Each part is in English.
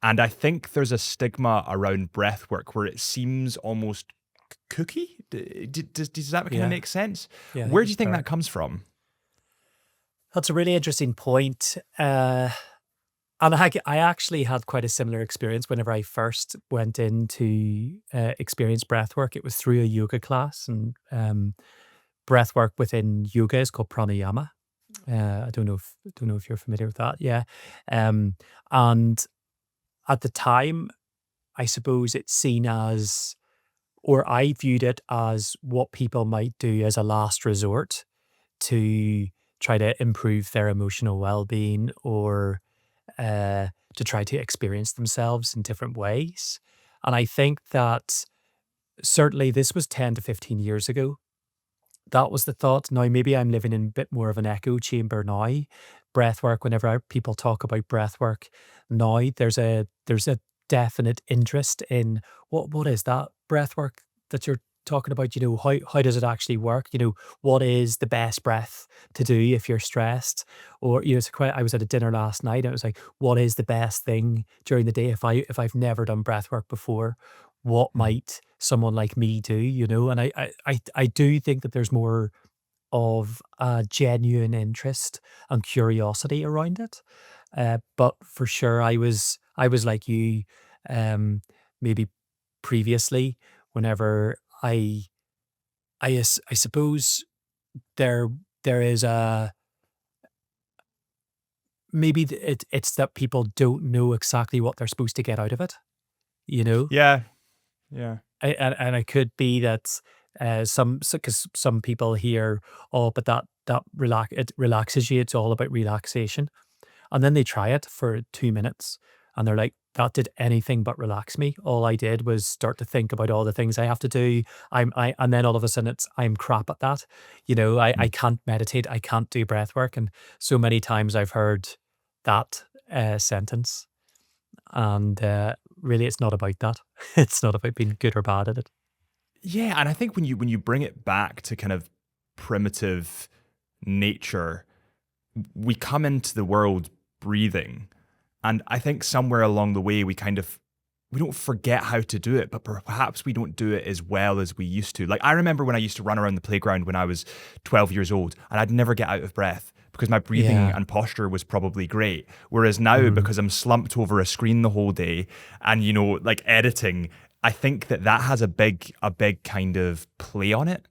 And I think there's a stigma around breath work where it seems almost cookie. Does that kind of Yeah, make sense? yeah, I think Where do that's you think fair. that comes from? That's a really interesting point. And I actually had quite a similar experience whenever I first went into experience breathwork. It was through a yoga class, and breathwork within yoga is called pranayama. I don't know if you're familiar with that. Yeah, um, and at the time, I suppose it's seen as, or I viewed it as, what people might do as a last resort to try to improve their emotional well-being, or uh, to try to experience themselves in different ways. And I think that certainly this was 10 to 15 years ago. That was the thought. Now, maybe I'm living in a bit more of an echo chamber now. Breath work, whenever people talk about breath work now, there's a definite interest in what is that breath work that you're talking about? How does it actually work? What is the best breath to do if you're stressed? Or, it's quite, I was at a dinner last night and it was like, what is the best thing during the day if I've never done breath work before? What Mm. might someone like me do, And I do think that there's more of a genuine interest and curiosity around it. But for sure, I was like you, um, maybe previously, whenever I suppose there there is a, maybe it's that people don't know exactly what they're supposed to get out of it, you know? Yeah, yeah. And it could be that because some people hear, oh, but it relaxes you. It's all about relaxation, and then they try it for 2 minutes, and they're like, that did anything but relax me. All I did was start to think about all the things I have to do. And then all of a sudden I'm crap at that. I Mm. can't meditate. I can't do breath work, and so many times I've heard that sentence. And really, it's not about that. It's not about being good or bad at it. Yeah, and I think when you bring it back to kind of primitive nature, we come into the world breathing, and I think somewhere along the way we don't forget how to do it, but perhaps we don't do it as well as we used to. Like I remember when I used to run around the playground when I was 12 years old, and I'd never get out of breath because my breathing Yeah. and posture was probably great. Whereas now, Mhm. because I'm slumped over a screen the whole day and like editing, I think that has a big kind of play on it.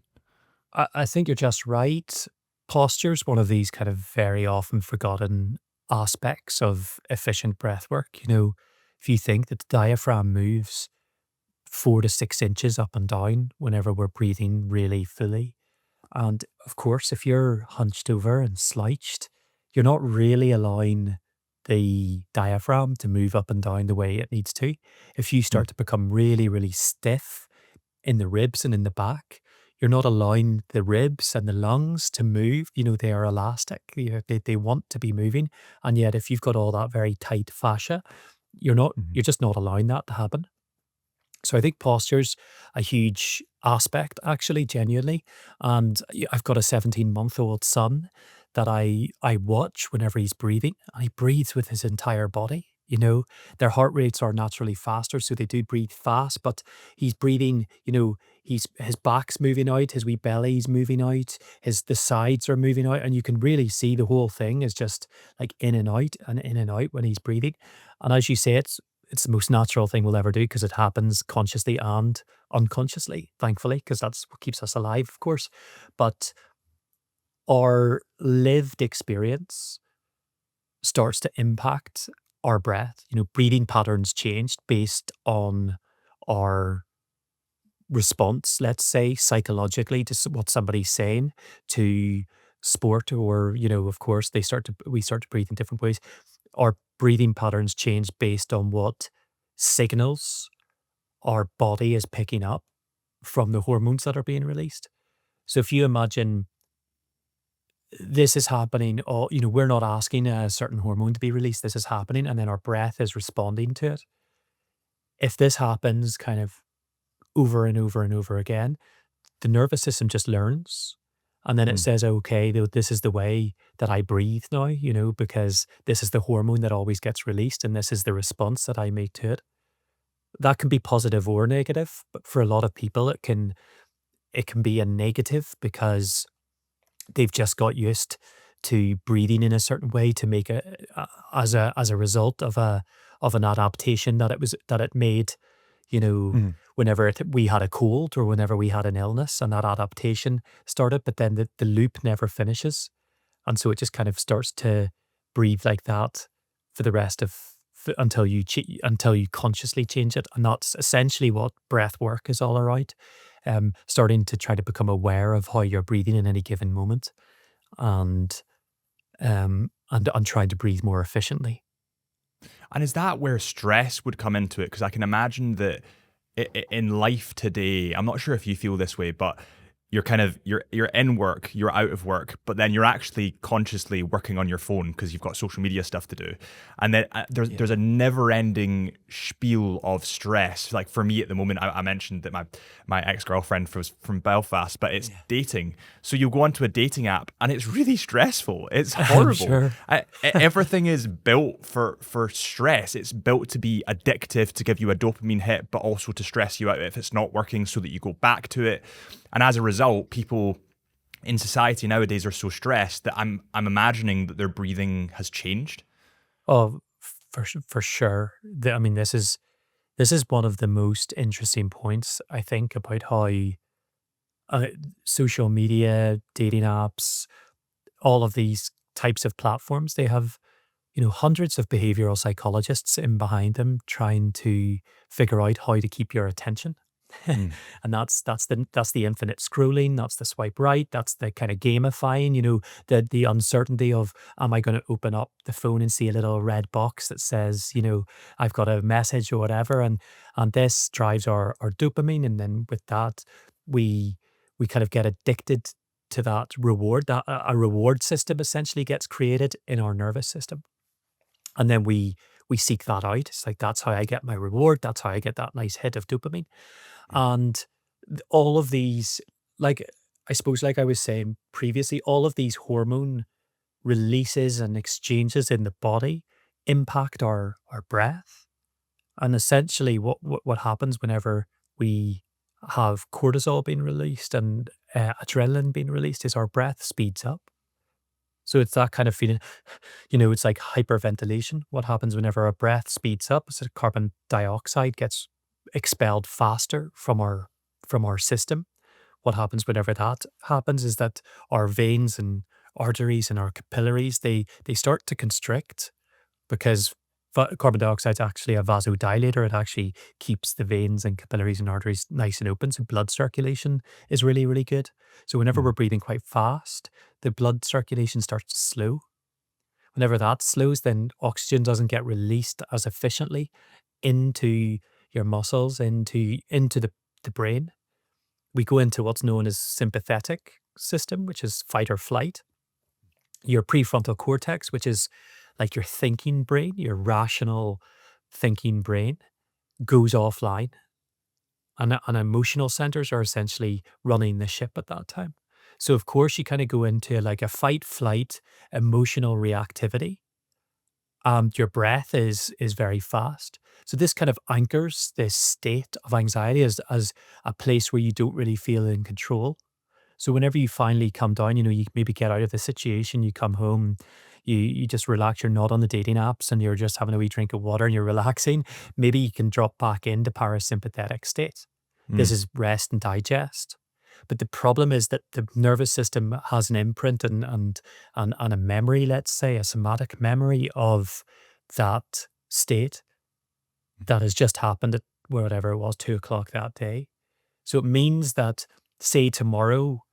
I think you're just right. Posture is one of these kind of very often forgotten aspects of efficient breath work. If you think that the diaphragm moves 4 to 6 inches up and down whenever we're breathing really fully. And of course, if you're hunched over and slouched, you're not really allowing the diaphragm to move up and down the way it needs to. If you Mm. start to become really, really stiff in the ribs and in the back, you're not allowing the ribs and the lungs to move. They are elastic. They want to be moving. And yet, if you've got all that very tight fascia, Mhm. you're just not allowing that to happen. So I think posture's a huge aspect, actually, genuinely. And I've got a 17-month-old son that I watch whenever he's breathing, and he breathes with his entire body. Their heart rates are naturally faster, so they do breathe fast, but he's breathing, his back's moving out, his wee belly's moving out, the sides are moving out, and you can really see the whole thing is just like in and out and in and out when he's breathing. And as you say, it's the most natural thing we'll ever do because it happens consciously and unconsciously, thankfully, because that's what keeps us alive, of course. But our lived experience starts to impact our breath. Breathing patterns changed based on our response, let's say, psychologically to what somebody's saying, to sport, or, of course, we start to breathe in different ways. Our breathing patterns change based on what signals our body is picking up from the hormones that are being released. So if you imagine this is happening, or we're not asking a certain hormone to be released, this is happening, and then our breath is responding to it. If this happens kind of over and over and over again, the nervous system just learns, And then it Mm. says, okay, this is the way that I breathe now, because this is the hormone that always gets released and this is the response that I make to it. That can be positive or negative, but for a lot of people, it can be a negative because they've just got used to breathing in a certain way to make as a result of an adaptation that it made, Mm. whenever we had a cold or whenever we had an illness and that adaptation started, but then the loop never finishes. And so it just kind of starts to breathe like that for the rest of until you consciously change it. And that's essentially what breath work is all around. Starting to try to become aware of how you're breathing in any given moment, and and trying to breathe more efficiently. And is that where stress would come into it? Because I can imagine that in life today, I'm not sure if you feel this way, but you're in work, you're out of work, but then you're actually consciously working on your phone because you've got social media stuff to do, and then there's a never-ending spiel of stress. Like for me at the moment, I mentioned that my ex-girlfriend was from Belfast, but it's dating. So you go onto a dating app and it's really stressful. It's I'm horrible. sure. Everything is built for stress. It's built to be addictive, to give you a dopamine hit, but also to stress you out if it's not working so that you go back to it. And as a result, people in society nowadays are so stressed that I'm imagining that their breathing has changed. Oh, for sure. I mean, this is one of the most interesting points I think about how uh, social media, dating apps, all of these types of platforms, they have, hundreds of behavioral psychologists in behind them trying to figure out how to keep your attention. Mm. And that's the infinite scrolling, that's the swipe right, that's the kind of gamifying, the uncertainty of, am I going to open up the phone and see a little red box that says, I've got a message or whatever, and this drives our dopamine, and then with that we we kind of get addicted to that reward. That a reward system essentially gets created in our nervous system, and then we seek that out. It's like, that's how I get my reward, that's how I get that nice hit of dopamine. And all of these, like, I suppose, like I was saying previously, all of these hormone releases and exchanges in the body impact our breath. And essentially, what happens whenever we have cortisol being released and adrenaline being released is our breath speeds up. So it's that kind of feeling, it's like hyperventilation. What happens whenever our breath speeds up is that carbon dioxide gets expelled faster from our system. What happens whenever that happens is that our veins and arteries and our capillaries, they start to constrict, because carbon dioxide is actually a vasodilator. It actually keeps the veins and capillaries and arteries nice and open. So blood circulation is really, really good. So whenever we're Mm. breathing quite fast, the blood circulation starts to slow. Whenever that slows, then oxygen doesn't get released as efficiently into your muscles, into the brain. We go into what's known as sympathetic system, which is fight or flight. Your prefrontal cortex, which is like your thinking brain, your rational thinking brain, goes offline. And emotional centers are essentially running the ship at that time. So of course you kind of go into like a fight flight emotional reactivity, and your breath is very fast. So this kind of anchors this state of anxiety as a place where you don't really feel in control. So whenever you finally come down, you maybe get out of the situation, you come home, you just relax, you're not on the dating apps and you're just having a wee drink of water and you're relaxing, maybe you can drop back into parasympathetic state. This Mm. is rest and digest. But the problem is that the nervous system has an imprint and a memory, let's say, a somatic memory of that state that has just happened at whatever it was, 2 o'clock that day. So it means that, say tomorrow,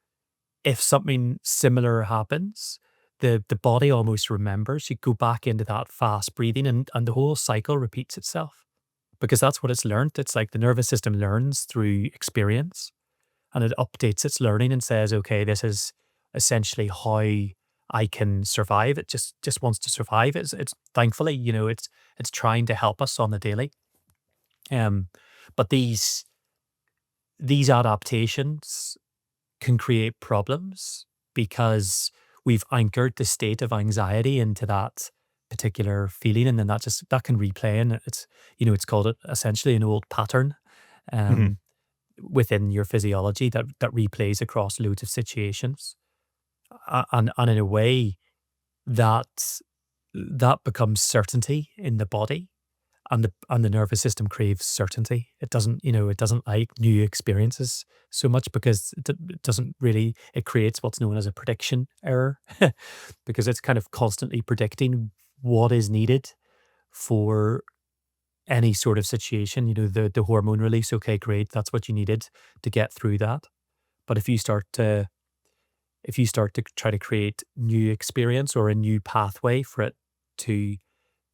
if something similar happens, the body almost remembers. You go back into that fast breathing, and the whole cycle repeats itself, because that's what it's learned. It's like the nervous system learns through experience, and it updates its learning and says, okay, this is essentially how I can survive. It just wants to survive. It's thankfully, it's trying to help us on the daily. Um, but these adaptations can create problems because we've anchored the state of anxiety into that particular feeling, and then that can replay, and it's called essentially an old pattern Mhm. um, within your physiology that replays across loads of situations, and in a way that becomes certainty in the body, and the nervous system craves certainty. It doesn't like new experiences so much because it doesn't really, it creates what's known as a prediction error because it's kind of constantly predicting what is needed for any sort of situation. The hormone release, okay, great, that's what you needed to get through that. But if you start to try to create new experience or a new pathway for it to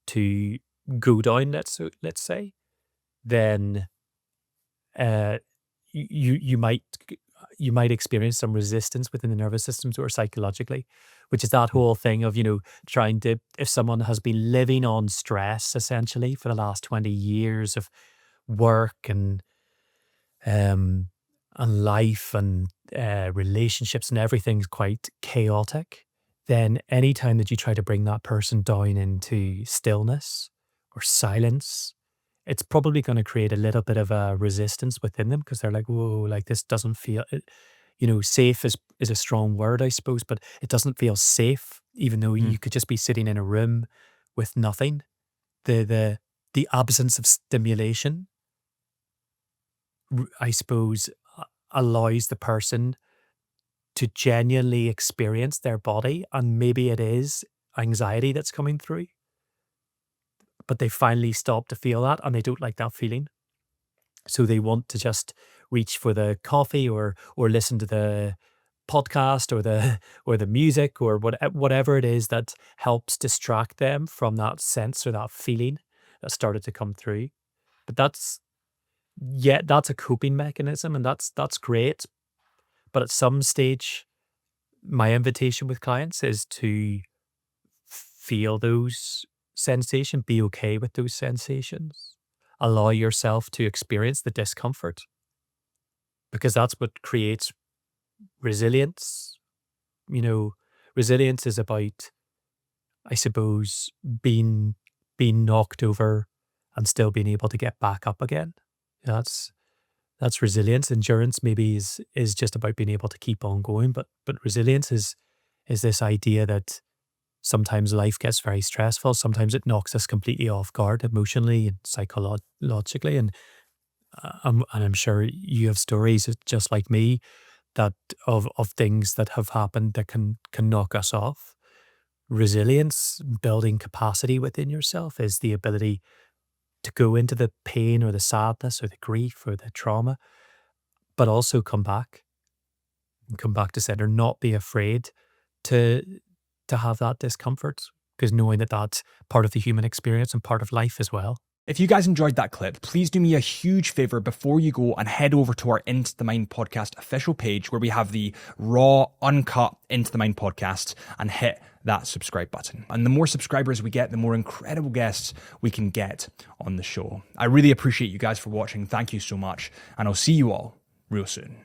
to go down, let's say, then uh, you might experience some resistance within the nervous system or psychologically, which is that whole thing of trying to, if someone has been living on stress essentially for the last 20 years of work um and life and relationships, and everything's quite chaotic, then anytime that you try to bring that person down into stillness or silence, it's probably going to create a little bit of a resistance within them because they're like, whoa, like this doesn't feel, safe is a strong word, I suppose, but it doesn't feel safe, even though Mm. you could just be sitting in a room with nothing. The absence of stimulation, I suppose, allows the person to genuinely experience their body, and maybe it is anxiety that's coming through, but they finally stop to feel that and they don't like that feeling. So they want to just reach for the coffee or listen to the podcast or the or the music or whatever it is that helps distract them from that sense or that feeling that started to come through. But that's a coping mechanism, and that's great. But at some stage, my invitation with clients is to feel those sensations, be okay with those sensations, allow yourself to experience the discomfort, because that's what creates resilience. You know, resilience is about, I suppose, being knocked over and still being able to get back up again. That's resilience. Endurance maybe is just about being able to keep on going, but resilience is this idea that sometimes life gets very stressful. Sometimes it knocks us completely off guard emotionally and psychologically. And I'm sure you have stories just like me that of things that have happened that can knock us off. Resilience, building capacity within yourself, is the ability to go into the pain or the sadness or the grief or the trauma, but also come back to center, not be afraid to have that discomfort, because knowing that that's part of the human experience and part of life as well. If you guys enjoyed that clip, please do me a huge favor before you go and head over to our Into the Mind podcast official page where we have the raw, uncut Into the Mind podcast, and hit that subscribe button. And the more subscribers we get, the more incredible guests we can get on the show. I really appreciate you guys for watching. Thank you so much. And I'll see you all real soon.